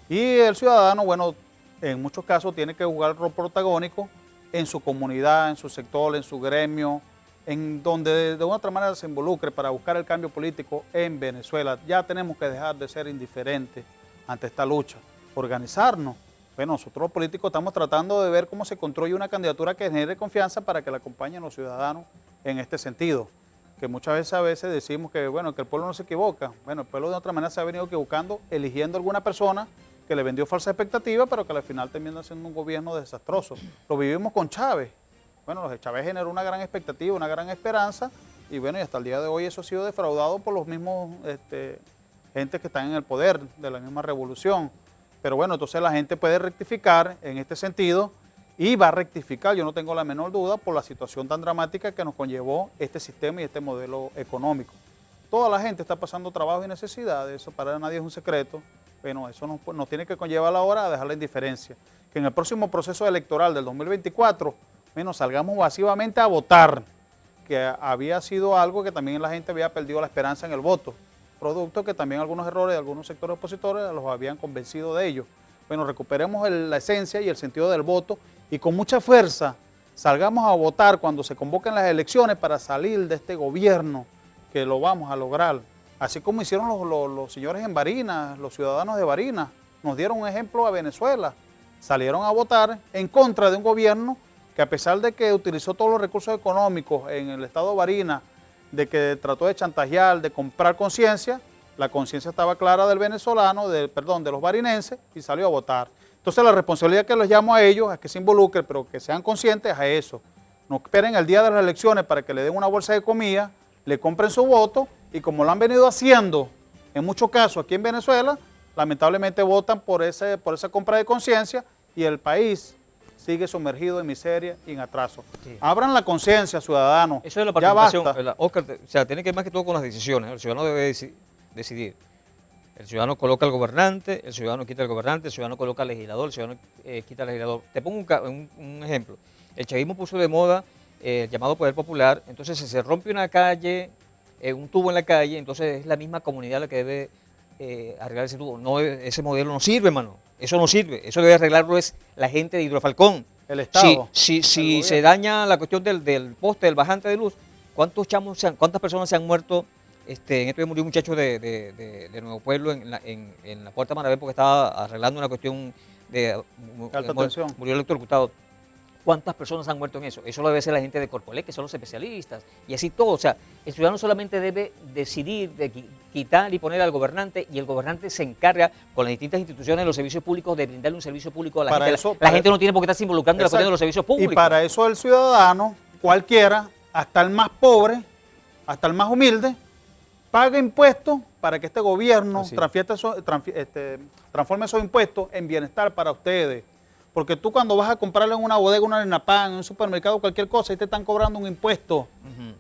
Y el ciudadano, bueno, en muchos casos tiene que jugar el rol protagónico en su comunidad, en su sector, en su gremio, en donde de una otra manera se involucre para buscar el cambio político en Venezuela. Ya tenemos que dejar de ser indiferentes ante esta lucha, organizarnos. Bueno, nosotros los políticos estamos tratando de ver cómo se construye una candidatura que genere confianza para que la acompañen los ciudadanos en este sentido. Que muchas veces decimos que, bueno, que el pueblo no se equivoca. Bueno, el pueblo de otra manera se ha venido equivocando, eligiendo alguna persona que le vendió falsa expectativa, pero que al final termina siendo un gobierno desastroso. Lo vivimos con Chávez. Bueno, Chávez generó una gran expectativa, una gran esperanza, y bueno, y hasta el día de hoy eso ha sido defraudado por los mismos gente que están en el poder de la misma revolución. Pero bueno, entonces la gente puede rectificar en este sentido y va a rectificar, yo no tengo la menor duda, por la situación tan dramática que nos conllevó este sistema y este modelo económico. Toda la gente está pasando trabajo y necesidades, eso para nadie es un secreto. Bueno, eso nos tiene que conllevar ahora a dejar la indiferencia. Que en el próximo proceso electoral del 2024, bueno, salgamos masivamente a votar, que había sido algo que también la gente había perdido la esperanza en el voto, producto que también algunos errores de algunos sectores opositores los habían convencido de ello. Bueno, recuperemos la esencia y el sentido del voto y con mucha fuerza salgamos a votar cuando se convoquen las elecciones para salir de este gobierno, que lo vamos a lograr. Así como hicieron los señores en Barinas, los ciudadanos de Barinas, nos dieron un ejemplo a Venezuela. Salieron a votar en contra de un gobierno que a pesar de que utilizó todos los recursos económicos en el estado de Barinas, de que trató de chantajear, de comprar conciencia, la conciencia estaba clara del venezolano, de los barinenses, y salió a votar. Entonces la responsabilidad que les llamo a ellos es que se involucren, pero que sean conscientes a eso. No esperen el día de las elecciones para que le den una bolsa de comida, le compren su voto, y como lo han venido haciendo en muchos casos aquí en Venezuela, lamentablemente votan por esa compra de conciencia y el país sigue sumergido en miseria y en atraso. Sí. Abran la conciencia, ciudadanos. Eso es la Ya participación, basta. Oscar, o sea, tiene que ver más que todo con las decisiones. El ciudadano debe decidir. El ciudadano coloca al gobernante, el ciudadano quita al gobernante, el ciudadano coloca al legislador, el ciudadano quita al legislador. Te pongo un ejemplo. El chavismo puso de moda el llamado poder popular, entonces si se rompe una calle, un tubo en la calle, entonces es la misma comunidad la que debe arreglar ese tubo. No, ese modelo no sirve, hermano. Eso no sirve. Eso debe arreglarlo es la gente de Hidrofalcón. El Estado. Si el se daña la cuestión del poste, del bajante de luz, ¿cuántas personas se han muerto? En esto murió un muchacho de Nuevo Pueblo en la Puerta Marabé porque estaba arreglando una cuestión de Alta tensión. murió el electrocutado. ¿Cuántas personas han muerto en eso? Eso lo debe hacer la gente de Corpoelec, que son los especialistas, y así todo. O sea, el ciudadano solamente debe decidir de quitar y poner al gobernante, y el gobernante se encarga con las distintas instituciones de los servicios públicos de brindarle un servicio público a la Para gente. eso- La para- gente no tiene por qué estarse involucrando en la cuestión de los servicios públicos. Y para eso el ciudadano, cualquiera, hasta el más pobre, hasta el más humilde, paga impuestos para que este gobierno Así. transforme esos impuestos en bienestar para ustedes. Porque tú cuando vas a comprarle en una bodega, una harina pan, en un supermercado, cualquier cosa, ahí te están cobrando un impuesto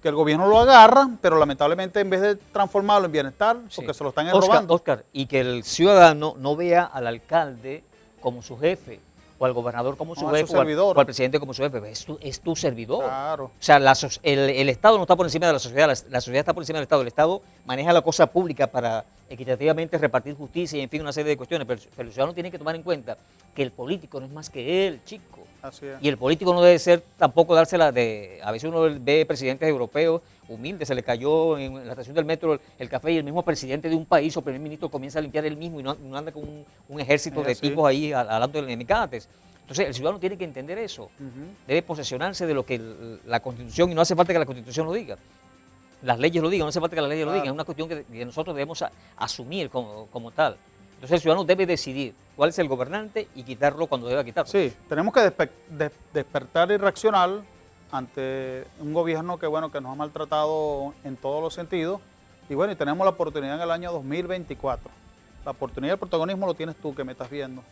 que el gobierno lo agarra, pero lamentablemente en vez de transformarlo en bienestar, porque Sí. se lo están Oscar, robando. Oscar, y que el ciudadano no vea al alcalde como su jefe, o al gobernador como su No, es jefe, su servidor. o al presidente como su jefe. Es tu servidor. Claro. O sea, el Estado no está por encima de la sociedad, la sociedad está por encima del Estado. El Estado maneja la cosa pública para equitativamente repartir justicia y, en fin, una serie de cuestiones. Pero el ciudadano tiene que tomar en cuenta que el político no es más que él, chico. Así es. Y el político no debe ser tampoco dársela de... A veces uno ve presidentes europeos humildes, se le cayó en la estación del metro el café y el mismo presidente de un país o primer ministro comienza a limpiar él mismo y no anda con un ejército Es de así. tipos ahí hablando de mecates. Entonces el ciudadano tiene que entender eso, debe posesionarse de lo que la Constitución, y no hace falta que la Constitución lo diga, las leyes lo digan, no hace falta que las leyes lo Claro. digan, es una cuestión que nosotros debemos asumir como tal. Entonces el ciudadano debe decidir, cuál es el gobernante y quitarlo cuando deba quitarlo. Sí, tenemos que despertar y reaccionar ante un gobierno que, bueno, que nos ha maltratado en todos los sentidos. Y bueno, y tenemos la oportunidad en el año 2024. La oportunidad del protagonismo lo tienes tú, que me estás viendo.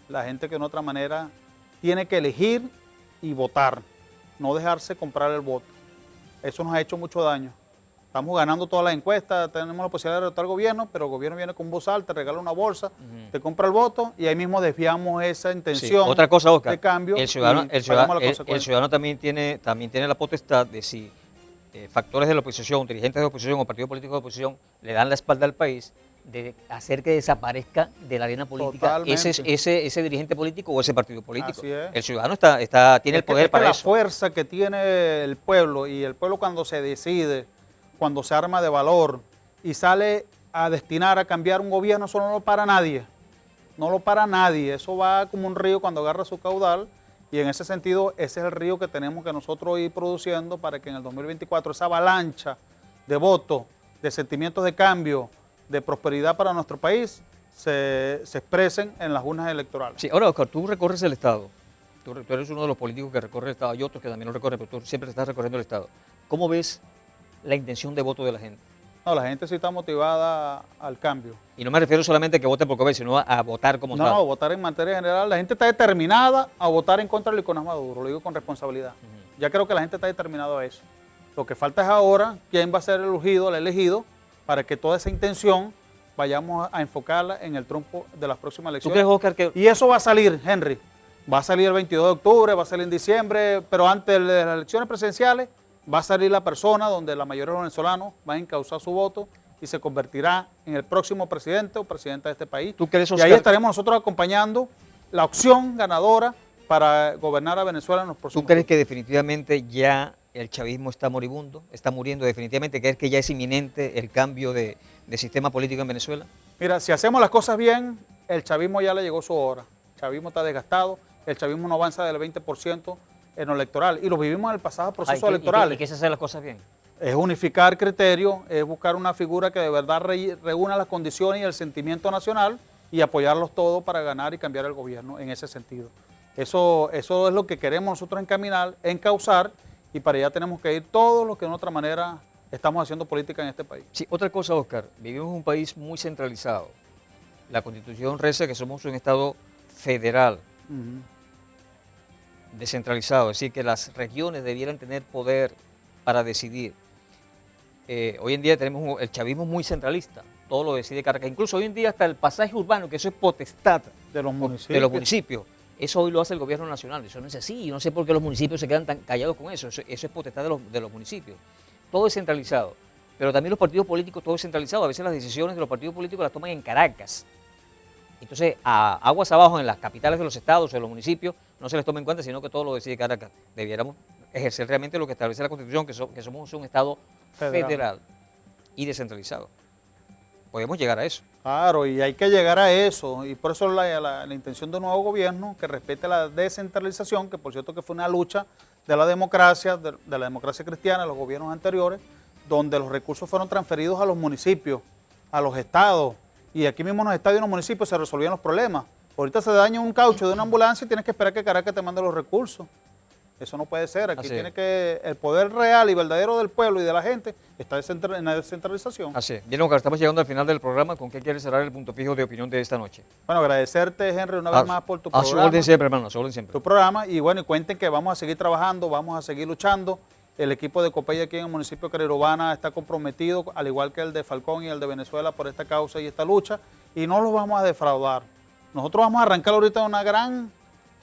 La gente que de otra manera tiene que elegir y votar, no dejarse comprar el voto. Eso nos ha hecho mucho daño. Estamos ganando todas las encuestas, tenemos la posibilidad de derrotar al gobierno, pero el gobierno viene con un bozal, te regala una bolsa, te compra el voto y ahí mismo desviamos esa intención Otra cosa, Oscar, de cambio. el ciudadano, y pagamos las consecuencias. el ciudadano también tiene la potestad de si factores de la oposición, dirigentes de la oposición o partidos políticos de oposición le dan la espalda al país, de hacer que desaparezca de la arena política ese dirigente político o ese partido político. Así es. El ciudadano tiene el poder para la eso. fuerza que tiene el pueblo, y el pueblo cuando se decide, cuando se arma de valor y sale a destinar a cambiar un gobierno, eso no lo para nadie. No lo para nadie. Eso va como un río cuando agarra su caudal, y en ese sentido ese es el río que tenemos que nosotros ir produciendo para que en el 2024 esa avalancha de votos, de sentimientos de cambio, de prosperidad para nuestro país se expresen en las urnas electorales. Sí, ahora, Oscar, tú recorres el Estado. Tú eres uno de los políticos que recorre el Estado. Hay otros que también lo recorren, pero tú siempre estás recorriendo el Estado. ¿Cómo ves la intención de voto de la gente? No, la gente sí está motivada al cambio. Y no me refiero solamente a que vote por COVID, sino a votar como tal. No, votar en materia general. La gente está determinada a votar en contra de Nicolás Maduro, lo digo con responsabilidad. Ya creo que la gente está determinada a eso. Lo que falta es ahora quién va a ser el ungido, el elegido, para que toda esa intención vayamos a enfocarla en el trunfo de las próximas ¿Tú elecciones. crees, Oscar, que Y eso va a salir, Henry. Va a salir el 22 de octubre, va a salir en diciembre, pero antes de las elecciones presidenciales va a salir la persona donde la mayoría de los venezolanos van a encauzar su voto y se convertirá en el próximo presidente o presidenta de este país. ¿Tú crees, y Oscar, ahí estaremos nosotros acompañando la opción ganadora para gobernar a Venezuela en los próximos ¿Tú crees años. que definitivamente ya el chavismo está moribundo, está muriendo definitivamente? ¿Crees que ya es inminente el cambio de sistema político en Venezuela? Mira, si hacemos las cosas bien, el chavismo ya le llegó su hora. El chavismo está desgastado, el chavismo no avanza del 20% en lo electoral. Y lo vivimos en el pasado proceso electoral. ¿Y qué es hacer las cosas bien? Es unificar criterios, es buscar una figura que de verdad reúna las condiciones y el sentimiento nacional y apoyarlos todos para ganar y cambiar el gobierno en ese sentido. Eso es lo que queremos nosotros encaminar, encauzar, y para allá tenemos que ir todos los que de otra manera estamos haciendo política en este país. Sí, otra cosa, Oscar, vivimos en un país muy centralizado. La Constitución reza que somos un Estado federal, descentralizado, es decir, que las regiones debieran tener poder para decidir. Hoy en día tenemos el chavismo muy centralista, todo lo decide Caracas. Incluso hoy en día hasta el pasaje urbano, que eso es potestad De los municipios. Eso hoy lo hace el gobierno nacional. Eso no es así. Yo no sé por qué los municipios se quedan tan callados con eso. Eso es potestad de los municipios. Todo es centralizado. Pero también los partidos políticos, todo es centralizado. A veces las decisiones de los partidos políticos las toman en Caracas. Entonces, a aguas abajo, en las capitales de los estados o de los municipios, no se les toma en cuenta, sino que todo lo decide Caracas. Debiéramos ejercer realmente lo que establece la Constitución, que somos un Estado federal y descentralizado. Podemos llegar a eso. Claro, y hay que llegar a eso, y por eso la intención de un nuevo gobierno que respete la descentralización, que por cierto que fue una lucha de la democracia, de la democracia cristiana, de los gobiernos anteriores, donde los recursos fueron transferidos a los municipios, a los estados, y aquí mismo en los estados y en los municipios se resolvían los problemas. Ahorita se daña un caucho de una ambulancia y tienes que esperar que Caracas te mande los recursos. Eso no puede ser. Aquí tiene que el poder real y verdadero del pueblo y de la gente está en la descentralización. Así es. Bien, Oscar, estamos llegando al final del programa. ¿Con qué quieres cerrar el punto fijo de opinión de esta noche? Bueno, agradecerte, Henry, una vez más por tu programa. A su orden siempre, hermano, a su orden siempre. Tu programa, y bueno, y cuenten que vamos a seguir trabajando, vamos a seguir luchando. El equipo de Copey aquí en el municipio de Carrera está comprometido, al igual que el de Falcón y el de Venezuela, por esta causa y esta lucha, y no los vamos a defraudar. Nosotros vamos a arrancar ahorita una gran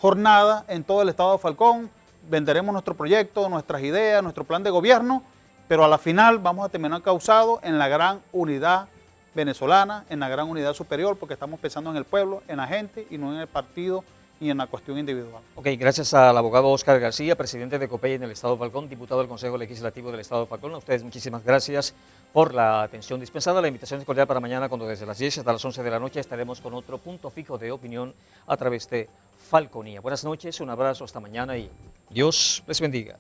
jornada en todo el estado de Falcón. Venderemos nuestro proyecto, nuestras ideas, nuestro plan de gobierno, pero a la final vamos a terminar causado en la gran unidad venezolana, en la gran unidad superior, porque estamos pensando en el pueblo, en la gente y no en el partido y en la cuestión individual. Ok, gracias al abogado Oscar García, presidente de Copey en el Estado de Falcón, diputado del Consejo Legislativo del Estado de Falcón. A ustedes muchísimas gracias por la atención dispensada. La invitación es cordial para mañana, cuando desde las 10 hasta las 11 de la noche estaremos con otro punto fijo de opinión a través de Falconía. Buenas noches, un abrazo, hasta mañana y Dios les bendiga.